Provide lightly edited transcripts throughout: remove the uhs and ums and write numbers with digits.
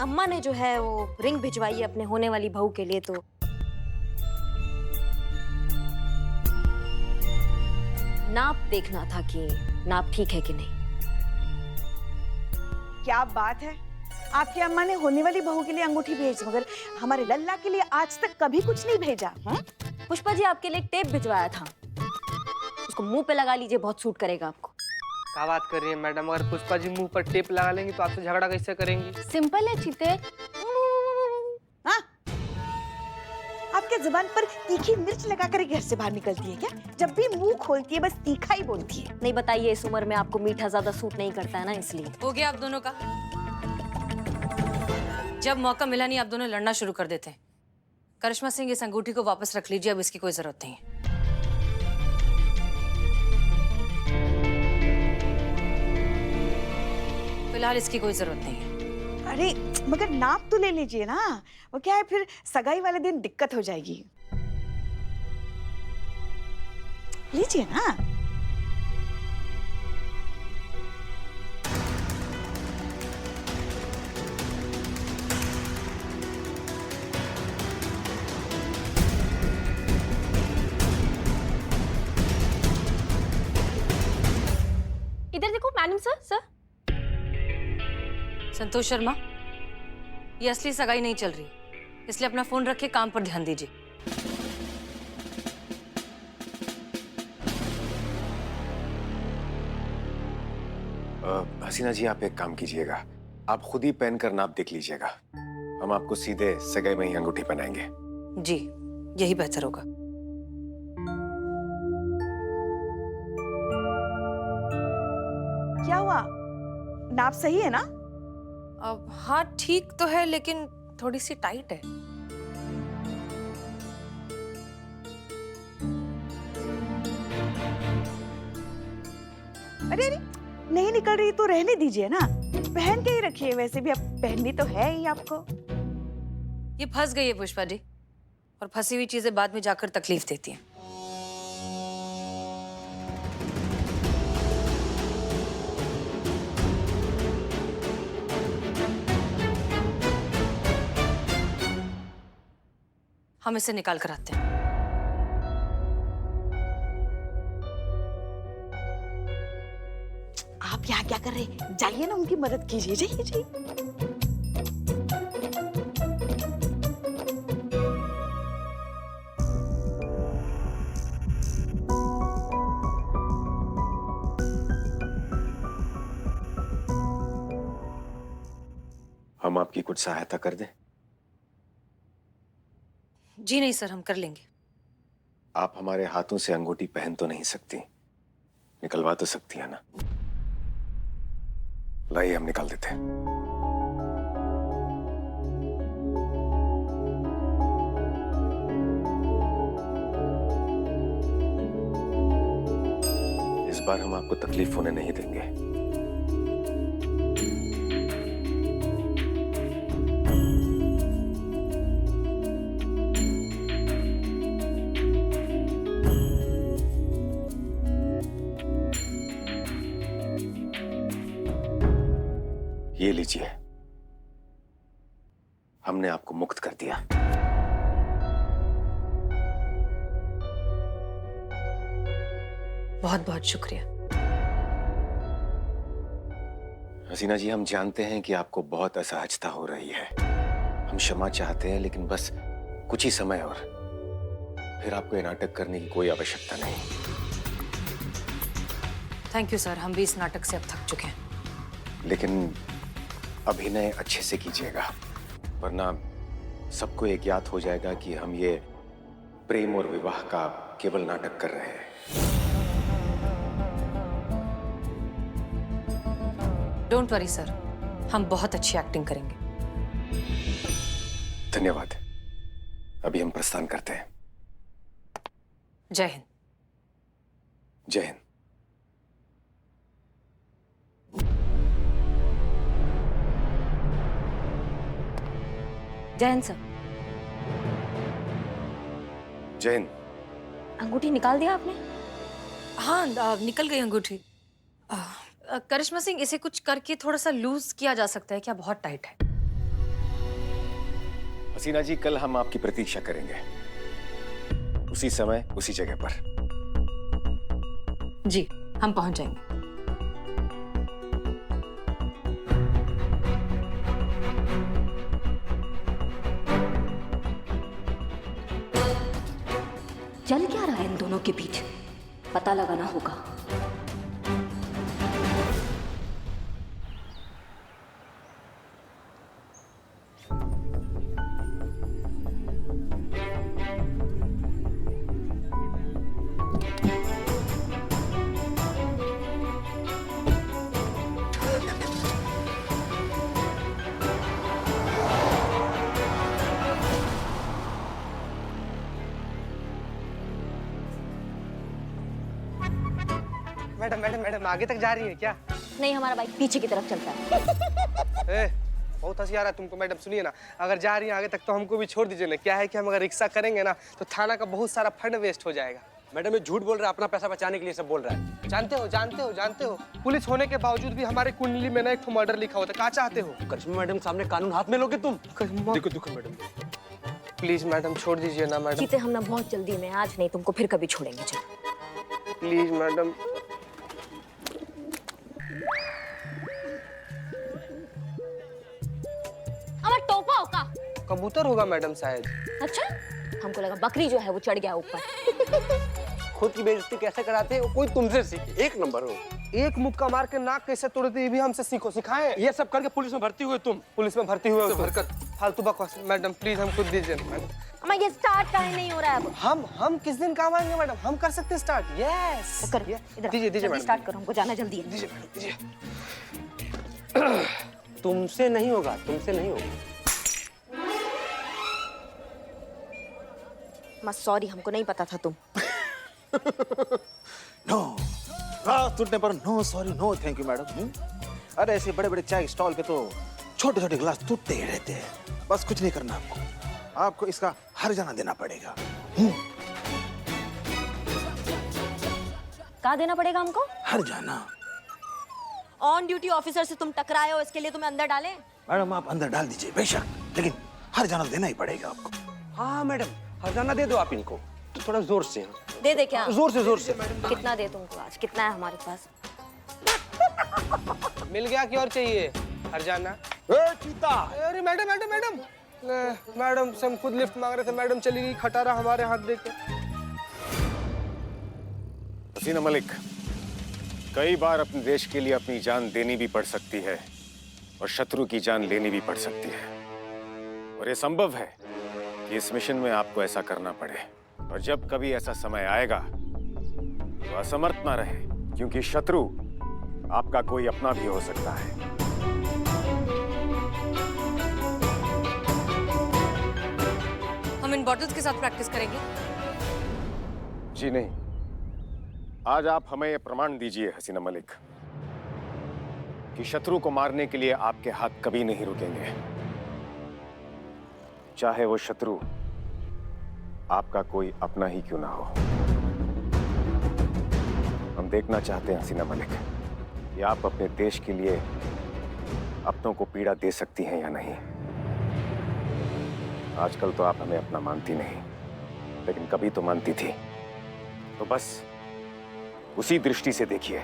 अम्मा ने जो है वो रिंग भिजवाई है अपने होने वाली बहू के लिए, तो नाप देखना था कि नाप ठीक है कि नहीं। क्या बात है, आपकी अम्मा ने होने वाली बहू के लिए अंगूठी भेज, मगर हमारे लल्ला के लिए आज तक कभी कुछ नहीं भेजा। पुष्पा जी आपके लिए एक टेप भिजवाया था, उसको मुंह पे लगा लीजिए, बहुत सूट करेगा आपको। क्या बात कर रही है मैडम, अगर पुष्पा जी मुंह पर टेप लगा लेंगी तो आपसे झगड़ा कैसे करेंगी? सिंपल है चीते। हाँ? आपके जुबान पर तीखी मिर्च लगाकर घर से बाहर निकलती है क्या? जब भी मुंह खोलती है बस तीखा ही बोलती है। नहीं बताइए, इस उम्र में आपको मीठा ज्यादा सूट नहीं करता है ना, इसलिए। हो गया आप दोनों का। जब मौका मिला नहीं आप दोनों लड़ना शुरू कर देते हैं। करिश्मा सिंह, इस अंगूठी को वापस रख लीजिए, अब इसकी कोई जरूरत नहीं है। फिलहाल इसकी कोई जरूरत नहीं है। अरे मगर नाप तो ले लीजिए ना, वो क्या है फिर सगाई वाले दिन दिक्कत हो जाएगी। लीजिए ना। इधर देखो मैडम। सर संतोष शर्मा, ये असली सगाई नहीं चल रही, इसलिए अपना फोन रख के काम पर ध्यान दीजिए। हसीना जी, आप एक काम कीजिएगा, आप खुद ही पहन कर नाप देख लीजिएगा। हम आपको सीधे सगाई में ही अंगूठी पहनाएंगे। जी, यही बेहतर होगा। क्या हुआ, नाप सही है ना? अब हाँ ठीक तो है, लेकिन थोड़ी सी टाइट है। अरे अरे, नहीं निकल रही तो रहने दीजिए ना, पहन के ही रखिए। वैसे भी अब पहननी तो है ही आपको। ये फंस गई है पुष्पा जी, और फंसी हुई चीजें बाद में जाकर तकलीफ देती हैं। हम इसे निकाल कर आते हैं। आप यहाँ क्या कर रहे? जाइए ना, उनकी मदद कीजिए, जाइए जाइए। हम आपकी कुछ सहायता कर दें? जी नहीं सर, हम कर लेंगे। आप हमारे हाथों से अंगूठी पहन तो नहीं सकती, निकलवा तो सकती है ना? लाइए, हम निकाल देते हैं। इस बार हम आपको तकलीफ होने नहीं देंगे। ये लीजिए, हमने आपको मुक्त कर दिया। बहुत बहुत शुक्रिया। हसीना जी, हम जानते हैं कि आपको बहुत असहजता हो रही है। हम क्षमा चाहते हैं, लेकिन बस कुछ ही समय और, फिर आपको ये नाटक करने की कोई आवश्यकता नहीं। थैंक यू सर, हम भी इस नाटक से अब थक चुके हैं। लेकिन अभिनय अच्छे से कीजिएगा, वरना सबको ये ज्ञात हो जाएगा कि हम ये प्रेम और विवाह का केवल नाटक कर रहे हैं। डोंट वरी सर, हम बहुत अच्छी एक्टिंग करेंगे। धन्यवाद। अभी हम प्रस्थान करते हैं। जय हिंद। जय हिंद। जय हिंद सर। जय हिंद। अंगूठी निकाल दिया आपने? हाँ, निकल गई अंगूठी। करिश्मा सिंह, इसे कुछ करके थोड़ा सा लूज किया जा सकता है क्या? बहुत टाइट है। हसीना जी, कल हम आपकी प्रतीक्षा करेंगे, उसी समय उसी जगह पर। जी, हम पहुंच जाएंगे। चल क्या रहा है इन दोनों के बीच, पता लगाना होगा। मैडम मैडम मैडम आगे तक जा रही है क्या? नहीं, हमारा बाइक पीछे की तरफ चलता है। बहुत हंसी आ रहा है तुमको। मैडम सुनिए ना, अगर जा रही हैं आगे तक तो हमको भी छोड़ दीजिए ना। क्या है कि हम अगर रिक्शा करेंगे ना तो थाना का बहुत सारा फंड वेस्ट हो जाएगा। मैडम ये झूठ बोल रहा है, अपना पैसा बचाने के लिए सब बोल रहा है। जानते हो जानते हो जानते हो, पुलिस होने के बावजूद भी हमारे कुंडली में ना एक मर्डर लिखा होता है। क्या चाहते हो? करिश्मा मैडम सामने कानून हाथ में लोगे तुम? देखो देखो मैडम, प्लीज मैडम छोड़ दीजिए ना मैडम। जीते हम ना बहुत जल्दी में, आज नहीं तुमको फिर कभी छोड़ेंगे। चलो प्लीज मैडम। हमारा टोपा होगा। कबूतर होगा मैडम शायद। अच्छा, हमको लगा बकरी जो है वो चढ़ गया ऊपर। खुद की बेइज्जती कैसे कराते हैं वो कोई तुमसे सीखे। एक नंबर हो। एक मुक्का मार के नाक कैसे तोड़ते ये भी हमसे सीखो, सिखाएं। ये सब करके पुलिस में भर्ती हुए तुम। पुलिस में भर्ती हुए हो तो हरकत। फालतू बकवास। मैडम प्लीज हमको दीजिए मैडम। हमारा ये स्टार्ट काहे नहीं हो रहा है अब? हम किस दिन काम आएंगे मैडम? हम कर सकते हैं स्टार्ट। यस तो करो, इधर दीजिए दीजिए मैडम। स्टार्ट करो, हमको जाना जल्दी है। दीजिए मैडम दीजिए। तुमसे नहीं होगा, तुमसे नहीं होगा। सॉरी, हमको नहीं पता था तुम। नो, ग्लास टूटने पर no sorry no thank you madam. अरे ऐसे बड़े बड़े चाय स्टॉल पे तो छोटे छोटे ग्लास टूटते ही रहते हैं। बस कुछ नहीं करना आपको इसका हर्जाना देना पड़ेगा। कहाँ देना पड़ेगा हमको? हर्जाना। ऑन ड्यूटी ऑफिसर से तुम टकराए हो, इसके लिए तुम्हें अंदर डालें? मैडम आप अंदर डाल दीजिए बेशक, लेकिन हर्जाना देना ही पड़ेगा आपको। हाँ मैडम, हर्जाना दे दो आप इनको। तो थोड़ा जोर से। दे दे क्या? जोर से जोर से। कितना दे तुमको आज? कितना है हमारे पास? मिल गया कि और चाहिए? हरजाना। चीता। अरे मैडम मैडम मैडम मैडम से हम खुद लिफ्ट मांग रहे थे, मैडम चली गई खटारा हमारे हाथ देके। हसीना मलिक, कई बार अपने देश के लिए अपनी जान देनी भी पड़ सकती है और शत्रु की जान लेनी भी पड़ सकती है, और ये संभव है कि इस मिशन में आपको ऐसा करना पड़े। और जब कभी ऐसा समय आएगा तो असमर्थ ना रहे, क्योंकि शत्रु आपका कोई अपना भी हो सकता है। हम इन बॉटल्स के साथ प्रैक्टिस करेंगे। जी नहीं, आज आप हमें यह प्रमाण दीजिए हसीना मलिक कि शत्रु को मारने के लिए आपके हाथ कभी नहीं रुकेंगे, चाहे वो शत्रु आपका कोई अपना ही क्यों ना हो। हम देखना चाहते हैं हसीना मलिक कि आप अपने देश के लिए अपनों को पीड़ा दे सकती हैं या नहीं। आजकल तो आप हमें अपना मानती नहीं, लेकिन कभी तो मानती थी। तो बस उसी दृष्टि से देखिए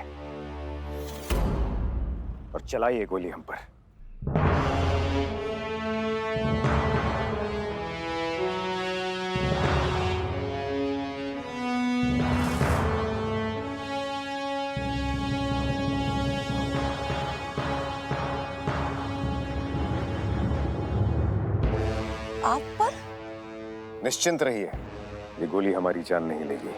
और चलाइए गोली हम पर। आप पर? निश्चिंत रहिए, ये गोली हमारी जान नहीं लेगी।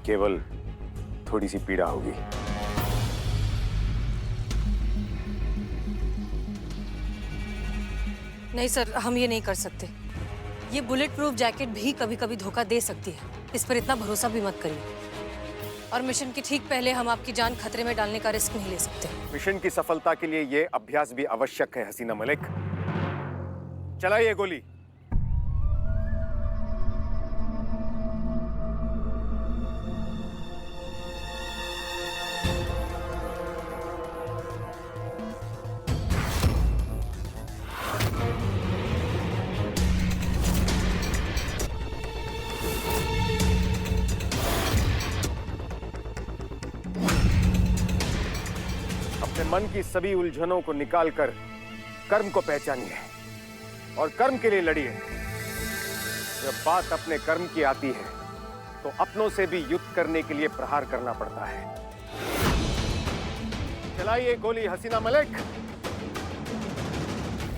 केवल थोड़ी सी पीड़ा होगी। नहीं सर, हम ये नहीं कर सकते। ये बुलेट प्रूफ जैकेट भी कभी कभी धोखा दे सकती है, इस पर इतना भरोसा भी मत करिए। और मिशन के ठीक पहले हम आपकी जान खतरे में डालने का रिस्क नहीं ले सकते। मिशन की सफलता के लिए ये अभ्यास भी आवश्यक है हसीना मलिक। चलाइए गोली। अपने मन की सभी उलझनों को निकालकर कर्म को पहचानिए और कर्म के लिए लड़िए। जब बात अपने कर्म की आती है तो अपनों से भी युद्ध करने के लिए प्रहार करना पड़ता है। चलाइए गोली हसीना मलिक।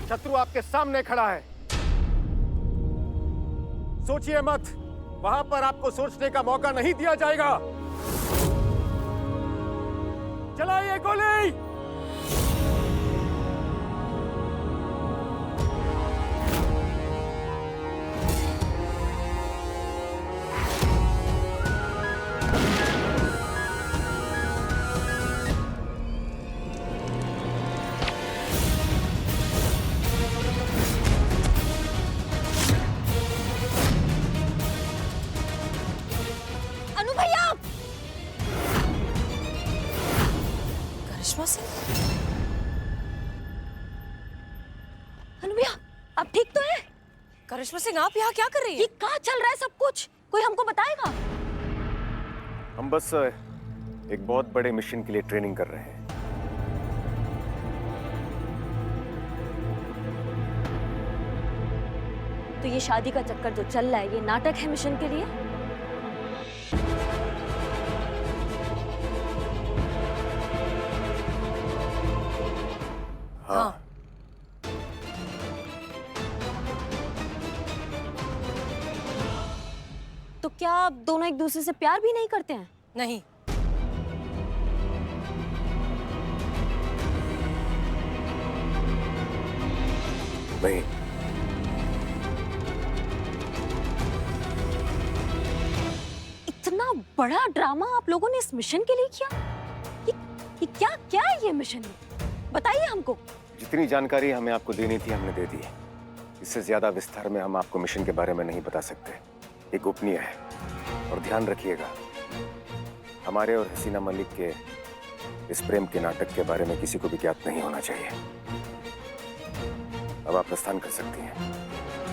शत्रु आपके सामने खड़ा है। सोचिए मत, वहां पर आपको सोचने का मौका नहीं दिया जाएगा। चलाइए गोली। अनु भैया! करिश्मा सिंह, अनु भैया, आप ठीक तो हैं? करिश्मा सिंह आप यहाँ क्या कर रही ये हैं? कहाँ चल रहा है सब कुछ? कोई हमको बताएगा? हम बस एक बहुत बड़े मिशन के लिए ट्रेनिंग कर रहे हैं। तो ये शादी का चक्कर जो चल रहा है, ये नाटक है मिशन के लिए? हाँ। तो क्या आप दोनों एक दूसरे से प्यार भी नहीं करते हैं? नहीं, नहीं, इतना बड़ा ड्रामा आप लोगों ने इस मिशन के लिए किया? ये क्या क्या है ये मिशन? बताइए हमको। जितनी जानकारी हमें आपको देनी थी हमने दे दी। इससे ज्यादा विस्तार में हम आपको मिशन के बारे में नहीं बता सकते। ये गोपनीय है। और ध्यान रखिएगा, हमारे और हसीना मलिक के इस प्रेम के नाटक के बारे में किसी को भी ज्ञात नहीं होना चाहिए। अब आप प्रस्थान कर सकती हैं।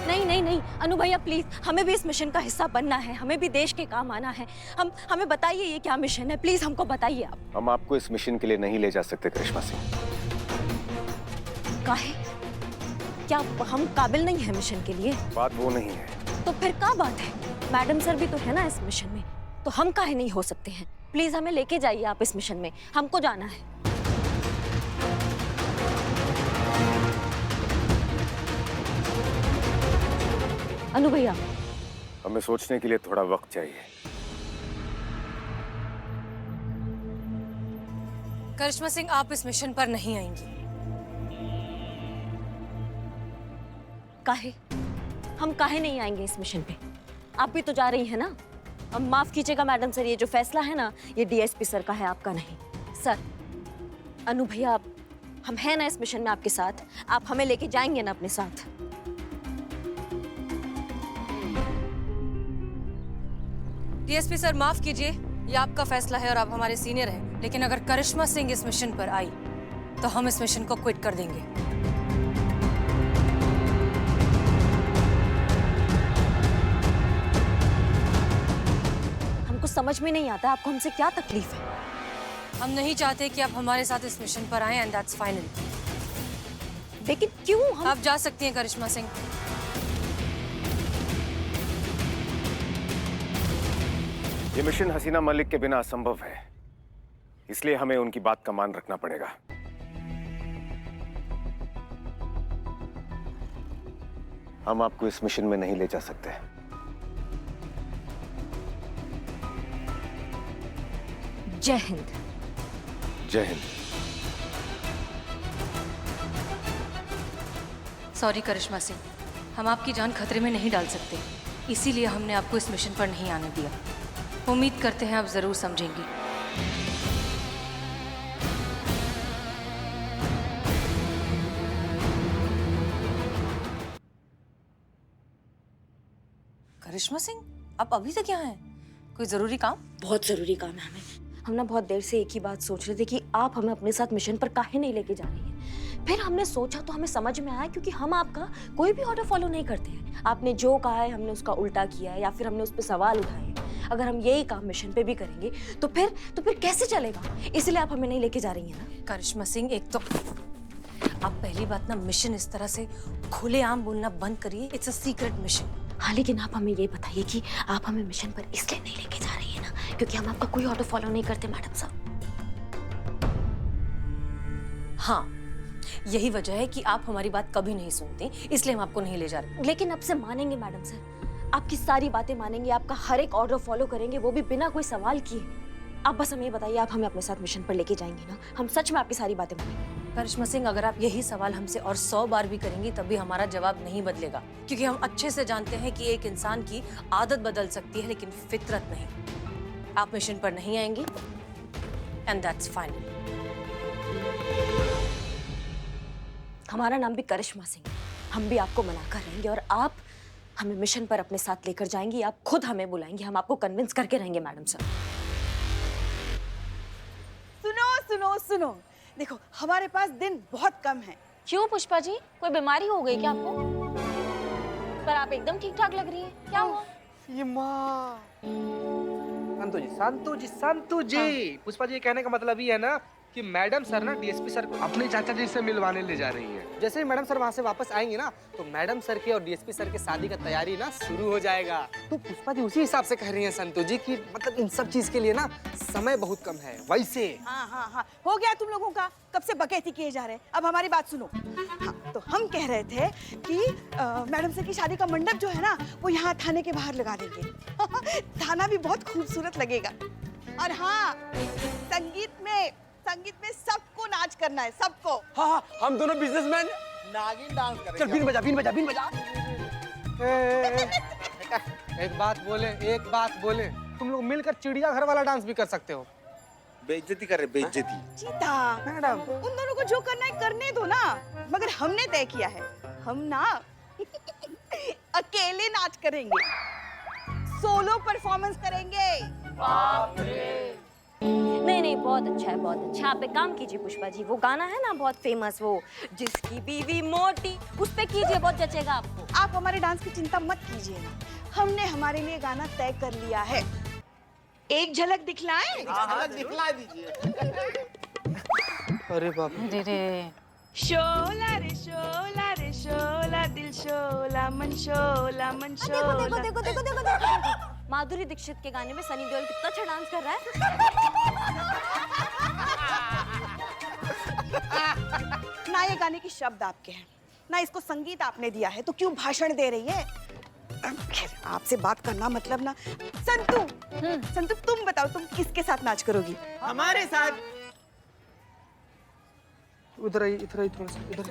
नहीं नहीं नहीं अनु भैया प्लीज, हमें भी इस मिशन का हिस्सा बनना है, हमें भी देश के काम आना है। हमें बताइए ये क्या मिशन है, प्लीज हमको बताइए आप। हम आपको इस मिशन के लिए नहीं ले जा सकते करिश्मा सिंह। काहे? क्या हम काबिल नहीं है मिशन के लिए? बात वो नहीं है। तो फिर क्या बात है? मैडम सर भी तो है ना इस मिशन में, तो हम काहे नहीं हो सकते हैं? प्लीज हमें लेके जाइए आप इस मिशन में, हमको जाना है। अनु भैया, हमें सोचने के लिए थोड़ा वक्त चाहिए। करिश्मा सिंह आप इस मिशन पर नहीं आएंगी। काहे? हम काहे नहीं आएंगे इस मिशन पे? आप भी तो जा रही हैं ना? अब माफ कीजिएगा मैडम सर, ये जो फैसला है ना, ये डीएसपी सर का है, आपका नहीं। सर, अनु भैया, हम हैं ना इस मिशन में आपके साथ, आप हमें लेके जाएंगे ना अपने साथ? डीएसपी सर माफ कीजिए, ये आपका फैसला है और आप हमारे सीनियर हैं, लेकिन अगर करिश्मा सिंह इस मिशन पर आई तो हम इस मिशन को क्विट कर देंगे। हमको समझ में नहीं आता आपको हमसे क्या तकलीफ है। हम नहीं चाहते कि आप हमारे साथ इस मिशन पर आएं एंड दैट्स फाइनल। लेकिन क्यों? हम आप जा सकती हैं करिश्मा सिंह। ये मिशन हसीना मलिक के बिना असंभव है, इसलिए हमें उनकी बात का मान रखना पड़ेगा। हम आपको इस मिशन में नहीं ले जा सकते। जय हिंद। जय हिंद। सॉरी करिश्मा सिंह, हम आपकी जान खतरे में नहीं डाल सकते, इसीलिए हमने आपको इस मिशन पर नहीं आने दिया। उम्मीद करते हैं आप जरूर समझेंगी। करिश्मा सिंह, आप अभी तक यहाँ हैं? कोई जरूरी काम? बहुत जरूरी काम है हमें। हम ना बहुत देर से एक ही बात सोच रहे थे कि आप हमें अपने साथ मिशन पर काहे नहीं लेके जा रही हैं। फिर हमने सोचा तो हमें समझ में आया, क्योंकि हम आपका कोई भी ऑर्डर फॉलो नहीं करते हैं। आपने जो कहा है हमने उसका उल्टा किया है, या फिर हमने उस पर सवाल उठाए। अगर हम यही काम मिशन पे भी करेंगे तो फिर कैसे चलेगा? इसलिए आप हमें नहीं लेके जा रही हैं ना? करिश्मा सिंह, एक तो आप पहली बात ना मिशन इस तरह से खुलेआम बोलना बंद करिए। It's a secret mission. हाँ, लेकिन आप हमें ये बताइए कि आप हमें मिशन पर इसलिए नहीं लेके जा रही है ना क्योंकि हम आपका कोई ऑर्डर फॉलो नहीं करते मैडम साहब। हाँ, यही वजह है कि आप हमारी बात कभी नहीं सुनते, इसलिए हम आपको नहीं ले जा रहे। लेकिन अब से मानेंगे मैडम सर, आपकी सारी बातें मानेंगे, आपका हर एक ऑर्डर फॉलो करेंगे, वो भी बिना कोई सवाल किए। आप बस हमें ये बताइए, आप हमें अपने साथ मिशन पर लेके जाएंगे ना? हम सच में आपकी सारी बातें मानेंगे। करिश्मा सिंह, अगर आप यही सवाल हमसे और 100 बार भी करेंगी तब भी हमारा जवाब नहीं बदलेगा, क्योंकि हम अच्छे से जानते हैं कि एक इंसान की आदत बदल सकती है लेकिन फितरत नहीं। आप मिशन पर नहीं आएंगी एंड दैट्स फाइन। हमारा नाम भी करिश्मा सिंह, हम भी आपको मना कर रहेंगे और आप हमें मिशन पर अपने साथ लेकर जाएंगी। आप खुद हमें बुलाएंगे, हम आपको कन्विंस करके रहेंगे मैडम सर। सुनो सुनो सुनो, देखो हमारे पास दिन बहुत कम है। क्यों पुष्पा जी, कोई बीमारी हो गई क्या आपको? पर आप एकदम ठीक ठाक लग रही हैं, क्या हुआ? ये माँ संतु जी पुष्पा जी, कहने का मतलब ये है ना कि मैडम सर ना डीएसपी सर को अपने चाचा जी से मिलवाने ले जा रही है। जैसे ही मैडम सर वहाँ से वापस आएंगे ना तो मैडम सर के और डीएसपी सर के शादी का तैयारी ना शुरू हो जाएगा। तो पुष्पा जी उसी हिसाब से कह रही हैं संतु जी कि मतलब इन सब चीज के लिए ना समय बहुत कम है। वैसे हाँ हाँ हाँ, हो गया तुम लोगों का, कब से बकैती किए जा रहे हैं। अब हमारी बात सुनो। हाँ, तो हम कह रहे थे कि मैडम सर की शादी का मंडप जो है ना वो यहाँ थाने के बाहर लगा देंगे। थाना भी बहुत खूबसूरत लगेगा। और हाँ, संगीत में सबको नाच करना है, सबको। हाँ हाँ, हम दोनों बिजनेसमैन नागिन डांस करेंगे। चल बीन बजा। एक बात बोले तुम लोग मिलकर चिड़ियाघर वाला डांस भी कर सकते हो। बेइज्जती कर रहे, बेइज्जती। चीता मैडम, उन दोनों को जो करना है करने दो ना। मगर हमने तय किया है, हम ना अकेले नाच करेंगे, सोलो परफॉर्मेंस करेंगे। नहीं, बहुत अच्छा है, बहुत अच्छा। आप एक काम कीजिए पुष्पा जी, वो गाना है ना बहुत फेमस, वो जिसकी बीवी मोटी, उस पे कीजिए, बहुत जचेगा आपको। आप हमारे डांस की चिंता मत कीजिए ना, हमने हमारे लिए गाना तय कर लिया है। एक झलक दिखलाएं? दिखला दीजिए। अरे बाप रे शोला रे शोला रे शोला, दिल शोला मन शोला मन शोला। देखो। माधुरी दीक्षित के गाने में सनी देओल कितना अच्छा डांस कर रहा है। ना ये गाने के शब्द आपके हैं, ना इसको संगीत आपने दिया है, तो क्यों भाषण दे रही है? खैर, आपसे बात करना मतलब ना। संतु तुम बताओ, तुम किसके साथ नाच करोगी? हमारे साथ। उधर आइए, इधर आइए थोड़ा सा, इधर।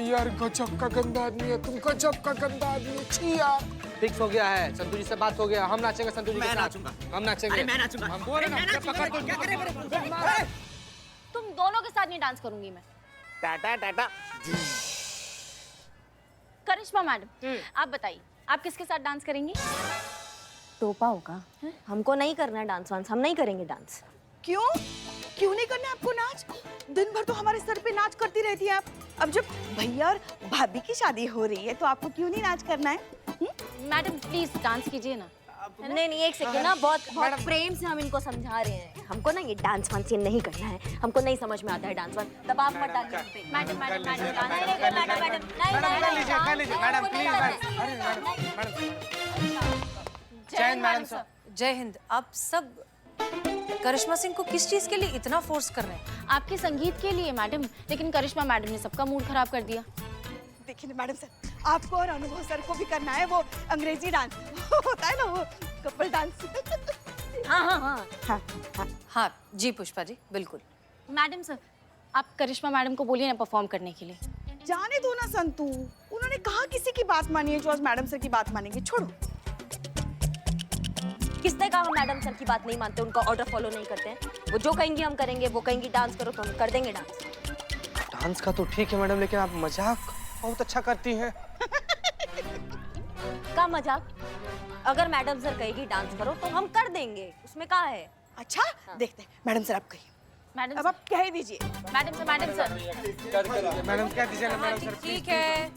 यार गजब का गंदा आदमी है तुम, गजब का गंदा आदमी है। छी यार। फिक्स हो गया है, संतु जी से बात हो गया, हम नाचेंगे संतु जी के साथ। हम नाचेंगे। मैं नाचूंगा। हम बोले ना, पकड़ तो क्या करे। तुम दोनों के साथ नहीं डांस करूंगी मैं। टाटा। करिश्मा मैडम, आप बताइए, आप किसके साथ डांस करेंगी? टोपा होगा, हमको नहीं करना है डांस वांस, हम नहीं करेंगे डांस। क्यों नहीं करना आपको नाच? दिन भर तो हमारे सर पे नाच करती रहती है आप। अब जब भैया और भाभी की शादी हो रही है तो आपको क्यों नहीं नाच करना है? मैडम प्लीज डांस कीजिए ना। नहीं, एक सेकेंड ना, बहुत प्रेम से हम इनको समझा रहे हैं। हमको ना ये डांस वांस ये नहीं करना है, हमको नहीं समझ में आता है डांस वांस। दबाव मत डालिए हम पे। मैडम जय हिंद। आप सब करिश्मा सिंह को किस चीज के लिए इतना फोर्स कर रहे हैं? आपके संगीत के लिए मैडम, लेकिन करिश्मा मैडम ने सबका मूड खराब कर दिया। देखिए ना मैडम सर, आपको और अनुभव सर को भी करना है वो अंग्रेजी डांस होता है ना, वो कपल डांस। हाँ जी पुष्पा जी, बिल्कुल। मैडम सर, आप करिश्मा मैडम को बोलिए ना परफॉर्म करने के लिए। जाने दो ना संतु, उन्होंने कहा किसी की बात मानिए जो आज मैडम सर की बात मानेंगे। छोड़ो। किसने कहा हम मैडम सर की बात नहीं मानते, उनका ऑर्डर फॉलो नहीं करते हैं? वो जो कहेंगी हम करेंगे, वो कहेंगी डांस करो तो हम कर देंगे डांस। डांस का तो ठीक है मैडम, लेकिन आप मजाक बहुत अच्छा करती हैं। का मजाक? अगर मैडम सर कहेगी डांस करो तो हम कर देंगे, उसमें क्या है? अच्छा देखते हैं, मैडम सर आप कहिए। मैडम अब आप कह ही दीजिए। मैडम सर मैडम क्या दीजिए ना मैडम सर। ठीक है।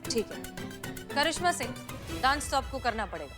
करिश्मा सिंह, डांस तो आपको करना पड़ेगा।